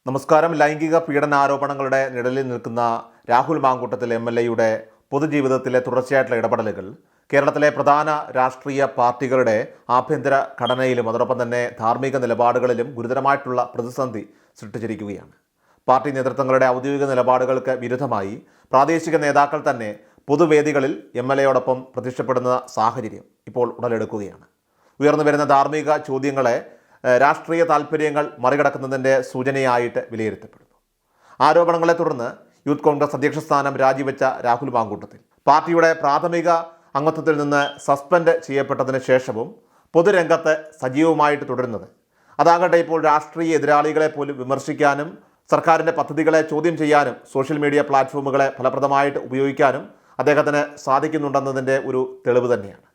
നമസ്കാരം. ലൈംഗിക പീഡനാരോപണങ്ങളുടെ നിഴലിൽ നിൽക്കുന്ന രാഹുൽ മാങ്കൂട്ടത്തിൽ MLA-യുടെ പൊതുജീവിതത്തിലെ തുടർച്ചയായിട്ടുള്ള ഇടപെടലുകൾ കേരളത്തിലെ പ്രധാന രാഷ്ട്രീയ പാർട്ടികളുടെ ആഭ്യന്തര ഘടനയിലും അതോടൊപ്പം തന്നെ ധാർമ്മിക നിലപാടുകളിലും ഗുരുതരമായിട്ടുള്ള പ്രതിസന്ധി സൃഷ്ടിച്ചിരിക്കുകയാണ്. പാർട്ടി നേതൃത്വങ്ങളുടെ ഔദ്യോഗിക നിലപാടുകൾക്ക് വിരുദ്ധമായി പ്രാദേശിക നേതാക്കൾ തന്നെ പൊതുവേദികളിൽ MLA-യോടൊപ്പം പ്രത്യക്ഷപ്പെടുന്ന സാഹചര്യം ഇപ്പോൾ ഉടലെടുക്കുകയാണ്. ഉയർന്നു വരുന്ന ധാർമ്മിക ചോദ്യങ്ങളെ രാഷ്ട്രീയ താൽപ്പര്യങ്ങൾ മറികടക്കുന്നതിൻ്റെ സൂചനയായിട്ട് വിലയിരുത്തപ്പെടുന്നു. ആരോപണങ്ങളെ തുടർന്ന് യൂത്ത് കോൺഗ്രസ് അധ്യക്ഷ സ്ഥാനം രാജിവെച്ച രാഹുൽ മാങ്കൂട്ടത്തിൽ പാർട്ടിയുടെ പ്രാഥമിക അംഗത്വത്തിൽ നിന്ന് സസ്പെൻഡ് ചെയ്യപ്പെട്ടതിന് ശേഷവും പൊതുരംഗത്ത് സജീവമായിട്ട് തുടരുന്നത്, അതാകട്ടെ ഇപ്പോൾ രാഷ്ട്രീയ എതിരാളികളെ പോലും വിമർശിക്കാനും സർക്കാരിൻ്റെ പദ്ധതികളെ ചോദ്യം ചെയ്യാനും സോഷ്യൽ മീഡിയ പ്ലാറ്റ്ഫോമുകളെ ഫലപ്രദമായിട്ട് ഉപയോഗിക്കാനും അദ്ദേഹത്തിന് സാധിക്കുന്നുണ്ടെന്നതിൻ്റെ ഒരു തെളിവ് തന്നെയാണ്.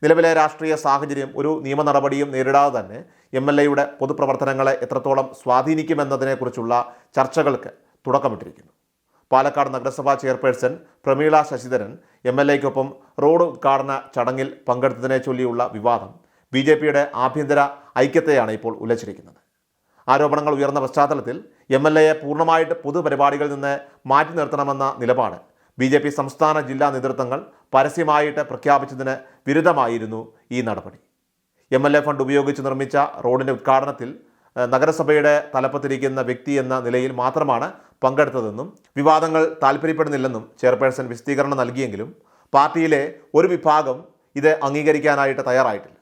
നിലവിലെ രാഷ്ട്രീയ സാഹചര്യം ഒരു നിയമ നടപടിയും നേരിടാതെ തന്നെ MLA-യുടെ പൊതുപ്രവർത്തനങ്ങളെ എത്രത്തോളം സ്വാധീനിക്കുമെന്നതിനെക്കുറിച്ചുള്ള ചർച്ചകൾക്ക് തുടക്കമിട്ടിരിക്കുന്നു. പാലക്കാട് നഗരസഭാ ചെയർപേഴ്സൺ പ്രമീള ശശിധരൻ MLA-ക്കൊപ്പം റോഡ് ഉദ്ഘാടന ചടങ്ങിൽ പങ്കെടുത്തതിനെ ചൊല്ലിയുള്ള വിവാദം BJP-യുടെ ആഭ്യന്തര ഐക്യത്തെയാണ് ഇപ്പോൾ ഉലച്ചിരിക്കുന്നത്. ആരോപണങ്ങൾ ഉയർന്ന പശ്ചാത്തലത്തിൽ MLA-യെ പൂർണ്ണമായിട്ട് പൊതുപരിപാടികളിൽ നിന്ന് മാറ്റി നിർത്തണമെന്ന നിലപാട് BJP സംസ്ഥാന ജില്ലാ നേതൃത്വങ്ങൾ പരസ്യമായിട്ട് പ്രഖ്യാപിച്ചതിന് വിരുദ്ധമായിരുന്നു ഈ നടപടി. MLA ഫണ്ട് ഉപയോഗിച്ച് നിർമ്മിച്ച റോഡിൻ്റെ ഉദ്ഘാടനത്തിൽ നഗരസഭയുടെ തലപ്പത്തിരിക്കുന്ന വ്യക്തി എന്ന നിലയിൽ മാത്രമാണ് പങ്കെടുത്തതെന്നും വിവാദങ്ങൾ താല്പര്യപ്പെടുന്നില്ലെന്നും ചെയർപേഴ്സൺ വിശദീകരണം നൽകിയെങ്കിലും പാർട്ടിയിലെ ഒരു വിഭാഗം ഇത് അംഗീകരിക്കാനായിട്ട് തയ്യാറായിട്ടില്ല.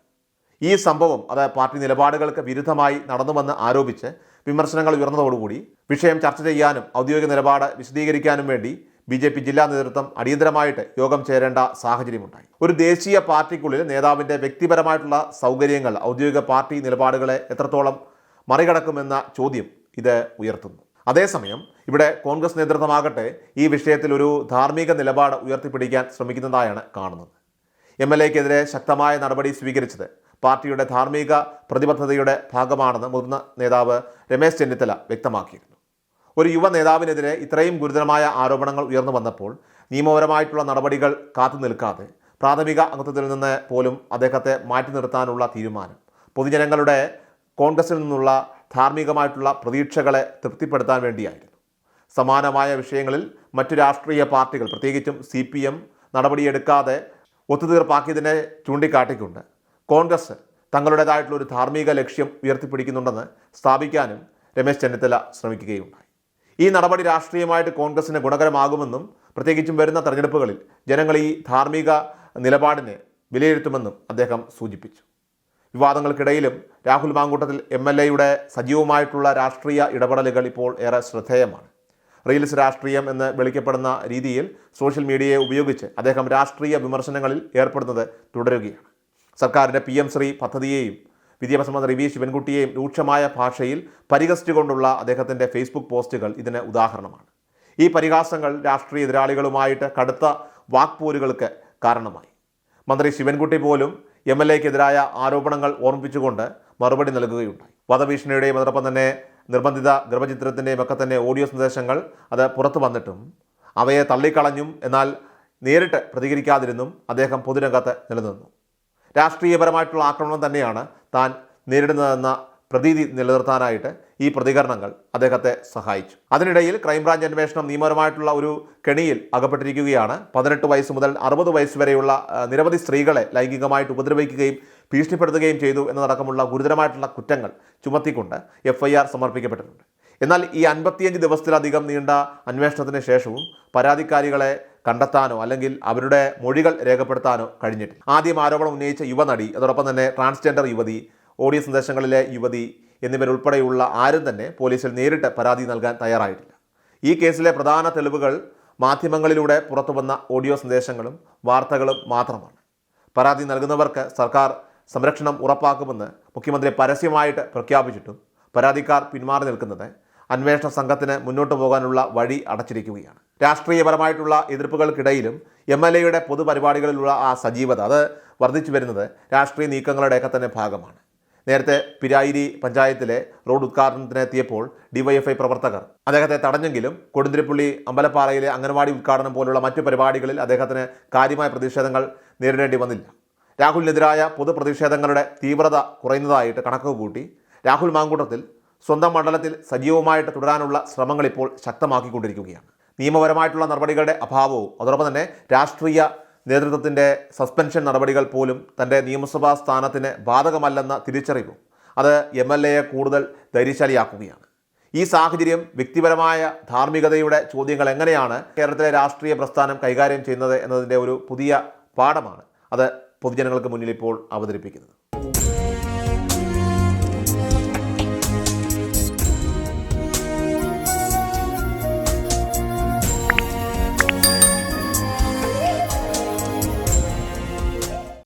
ഈ സംഭവം അത് പാർട്ടി നിലപാടുകൾക്ക് വിരുദ്ധമായി നടന്നുവെന്ന് ആരോപിച്ച് വിമർശനങ്ങൾ ഉയർന്നതോടുകൂടി വിഷയം ചർച്ച ചെയ്യാനും ഔദ്യോഗിക നിലപാട് വിശദീകരിക്കാനും വേണ്ടി BJP ജില്ലാ നേതൃത്വം അടിയന്തരമായിട്ട് യോഗം ചേരേണ്ട സാഹചര്യമുണ്ടായി. ഒരു ദേശീയ പാർട്ടിക്കുള്ളിൽ നേതാവിൻ്റെ വ്യക്തിപരമായിട്ടുള്ള സൗകര്യങ്ങൾ ഔദ്യോഗിക പാർട്ടി നിലപാടുകളെ എത്രത്തോളം മറികടക്കുമെന്ന ചോദ്യം ഇത് ഉയർത്തുന്നു. അതേസമയം ഇവിടെ കോൺഗ്രസ് നേതൃത്വമാകട്ടെ ഈ വിഷയത്തിൽ ഒരു ധാർമ്മിക നിലപാട് ഉയർത്തിപ്പിടിക്കാൻ ശ്രമിക്കുന്നതായാണ് കാണുന്നത്. MLA-ക്കെതിരെ ശക്തമായ നടപടി സ്വീകരിച്ചത് പാർട്ടിയുടെ ധാർമ്മിക പ്രതിബദ്ധതയുടെ ഭാഗമാണെന്ന് മുതിർന്ന നേതാവ് രമേശ് ചെന്നിത്തല വ്യക്തമാക്കിയിരുന്നു. ഒരു യുവ നേതാവിനെതിരെ ഇത്രയും ഗുരുതരമായ ആരോപണങ്ങൾ ഉയർന്നു വന്നപ്പോൾ നിയമപരമായിട്ടുള്ള നടപടികൾ കാത്തു നിൽക്കാതെ പ്രാഥമിക അംഗത്വത്തിൽ നിന്ന് പോലും അദ്ദേഹത്തെ മാറ്റി നിർത്താനുള്ള തീരുമാനം പൊതുജനങ്ങളുടെ കോൺഗ്രസിൽ നിന്നുള്ള ധാർമ്മികമായിട്ടുള്ള പ്രതീക്ഷകളെ തൃപ്തിപ്പെടുത്താൻ വേണ്ടിയായിരുന്നു. സമാനമായ വിഷയങ്ങളിൽ മറ്റു രാഷ്ട്രീയ പാർട്ടികൾ പ്രത്യേകിച്ചും CPM നടപടിയെടുക്കാതെ ഒത്തുതീർപ്പാക്കിയതിനെ ചൂണ്ടിക്കാട്ടിക്കൊണ്ട് കോൺഗ്രസ് തങ്ങളുടേതായിട്ടുള്ള ഒരു ധാർമ്മിക ലക്ഷ്യം ഉയർത്തിപ്പിടിക്കുന്നുണ്ടെന്ന് സ്ഥാപിക്കാനും രമേശ് ചെന്നിത്തല ശ്രമിക്കുകയുണ്ടായി. ഈ നടപടി രാഷ്ട്രീയമായിട്ട് കോൺഗ്രസിന് ഗുണകരമാകുമെന്നും പ്രത്യേകിച്ചും വരുന്ന തെരഞ്ഞെടുപ്പുകളിൽ ജനങ്ങൾ ഈ ധാർമ്മിക നിലപാടിനെ വിലയിരുത്തുമെന്നും അദ്ദേഹം സൂചിപ്പിച്ചു. വിവാദങ്ങൾക്കിടയിലും രാഹുൽ മാങ്കൂട്ടത്തിൽ MLA-യുടെ സജീവമായിട്ടുള്ള രാഷ്ട്രീയ ഇടപെടലുകൾ ഇപ്പോൾ ഏറെ ശ്രദ്ധേയമാണ്. റീൽസ് രാഷ്ട്രീയം എന്ന് വിളിക്കപ്പെടുന്ന രീതിയിൽ സോഷ്യൽ മീഡിയയെ ഉപയോഗിച്ച് അദ്ദേഹം രാഷ്ട്രീയ വിമർശനങ്ങളിൽ ഏർപ്പെടുന്നത് തുടരുകയാണ്. സർക്കാരിൻ്റെ PM ശ്രീ പദ്ധതിയെയും വിദ്യാഭ്യാസ മന്ത്രി V ശിവൻകുട്ടിയെയും രൂക്ഷമായ ഭാഷയിൽ പരിഹസിച്ചുകൊണ്ടുള്ള അദ്ദേഹത്തിൻ്റെ ഫേസ്ബുക്ക് പോസ്റ്റുകൾ ഇതിന് ഉദാഹരണമാണ്. ഈ പരിഹാസങ്ങൾ രാഷ്ട്രീയ എതിരാളികളുമായിട്ട് കടുത്ത വാക്പോരുകൾക്ക് കാരണമായി. മന്ത്രി ശിവൻകുട്ടി പോലും MLA-ക്കെതിരായ ആരോപണങ്ങൾ ഓർമ്മിപ്പിച്ചുകൊണ്ട് മറുപടി നൽകുകയുണ്ടായി. വധഭീഷണിയുടെയും അതോടൊപ്പം തന്നെ നിർബന്ധിത ഗർഭചിത്രത്തിൻ്റെയും ഒക്കെ തന്നെ ഓഡിയോ സന്ദേശങ്ങൾ അത് പുറത്തു വന്നിട്ടും അവയെ തള്ളിക്കളഞ്ഞും എന്നാൽ നേരിട്ട് പ്രതികരിക്കാതിരുന്നും അദ്ദേഹം പൊതുരംഗത്ത് നിലനിന്നു. രാഷ്ട്രീയപരമായിട്ടുള്ള ആക്രമണം തന്നെയാണ് താൻ നേരിടുന്നതെന്ന പ്രതീതി നിലനിർത്താനായിട്ട് ഈ പ്രതികരണങ്ങൾ അദ്ദേഹത്തെ സഹായിച്ചു. അതിനിടയിൽ ക്രൈംബ്രാഞ്ച് അന്വേഷണം നിയമപരമായിട്ടുള്ള ഒരു കെണിയിൽ അകപ്പെട്ടിരിക്കുകയാണ്. 18 വയസ്സ് മുതൽ 60 വയസ്സ് വരെയുള്ള നിരവധി സ്ത്രീകളെ ലൈംഗികമായിട്ട് ഉപദ്രവിക്കുകയും ഭീഷണിപ്പെടുത്തുകയും ചെയ്തു എന്നതടക്കമുള്ള ഗുരുതരമായിട്ടുള്ള കുറ്റങ്ങൾ ചുമത്തിക്കൊണ്ട് FIR സമർപ്പിക്കപ്പെട്ടിട്ടുണ്ട്. എന്നാൽ ഈ 55 ദിവസത്തിലധികം നീണ്ട അന്വേഷണത്തിന് ശേഷവും പരാതിക്കാരികളെ കണ്ടെത്താനോ അല്ലെങ്കിൽ അവരുടെ മൊഴികൾ രേഖപ്പെടുത്താനോ കഴിഞ്ഞിട്ടില്ല. ആദ്യം ആരോപണം ഉന്നയിച്ച യുവനടി, അതോടൊപ്പം തന്നെ ട്രാൻസ്ജെൻഡർ യുവതി, ഓഡിയോ സന്ദേശങ്ങളിലെ യുവതി എന്നിവരുൾപ്പെടെയുള്ള ആരും തന്നെ പോലീസിൽ നേരിട്ട് പരാതി നൽകാൻ തയ്യാറായിട്ടില്ല. ഈ കേസിലെ പ്രധാന തെളിവുകൾ മാധ്യമങ്ങളിലൂടെ പുറത്തു വന്ന ഓഡിയോ സന്ദേശങ്ങളും വാർത്തകളും മാത്രമാണ്. പരാതി നൽകുന്നവർക്ക് സർക്കാർ സംരക്ഷണം ഉറപ്പാക്കുമെന്ന് മുഖ്യമന്ത്രി പരസ്യമായിട്ട് പ്രഖ്യാപിച്ചിട്ടും പരാതിക്കാർ പിന്മാറി നിൽക്കുന്നത് അന്വേഷണ സംഘത്തിന് മുന്നോട്ട് പോകാനുള്ള വഴി അടച്ചിരിക്കുകയാണ്. രാഷ്ട്രീയപരമായിട്ടുള്ള എതിർപ്പുകൾക്കിടയിലും MLA-യുടെ പൊതുപരിപാടികളിലുള്ള ആ സജീവത അത് വർദ്ധിച്ചു വരുന്നത് രാഷ്ട്രീയ നീക്കങ്ങളുടെയൊക്കെ തന്നെ ഭാഗമാണ്. നേരത്തെ പിരായിരി പഞ്ചായത്തിലെ റോഡ് ഉദ്ഘാടനത്തിനെത്തിയപ്പോൾ DYFI പ്രവർത്തകർ അദ്ദേഹത്തെ തടഞ്ഞെങ്കിലും കൊടുന്തിരിപ്പള്ളി അമ്പലപ്പാറയിലെ അംഗനവാടി ഉദ്ഘാടനം പോലുള്ള മറ്റു പരിപാടികളിൽ അദ്ദേഹത്തിന് കാര്യമായ പ്രതിഷേധങ്ങൾ നേരിടേണ്ടി വന്നില്ല. രാഹുലിനെതിരായ പൊതുപ്രതിഷേധങ്ങളുടെ തീവ്രത കുറയുന്നതായിട്ട് കണക്ക് കൂട്ടി രാഹുൽ മാങ്കൂട്ടത്തിൽ സ്വന്തം മണ്ഡലത്തിൽ സജീവമായിട്ട് തുടരാനുള്ള ശ്രമങ്ങൾ ഇപ്പോൾ ശക്തമാക്കിക്കൊണ്ടിരിക്കുകയാണ്. നിയമപരമായിട്ടുള്ള നടപടികളുടെ അഭാവവും അതോടൊപ്പം തന്നെ രാഷ്ട്രീയ നേതൃത്വത്തിൻ്റെ സസ്പെൻഷൻ നടപടികൾ പോലും തൻ്റെ നിയമസഭാ സ്ഥാനത്തിന് ബാധകമല്ലെന്ന തിരിച്ചറിവും അത് MLAയെ കൂടുതൽ ധൈര്യശാലിയാക്കുകയാണ്. ഈ സാഹചര്യം വ്യക്തിപരമായ ധാർമ്മികതയുടെ ചോദ്യങ്ങൾ എങ്ങനെയാണ് കേരളത്തിലെ രാഷ്ട്രീയ പ്രസ്ഥാനം കൈകാര്യം ചെയ്യുന്നത് എന്നതിൻ്റെ ഒരു പുതിയ പാഠമാണ് അത് പൊതുജനങ്ങൾക്ക് മുന്നിൽ ഇപ്പോൾ അവതരിപ്പിക്കുന്നത്.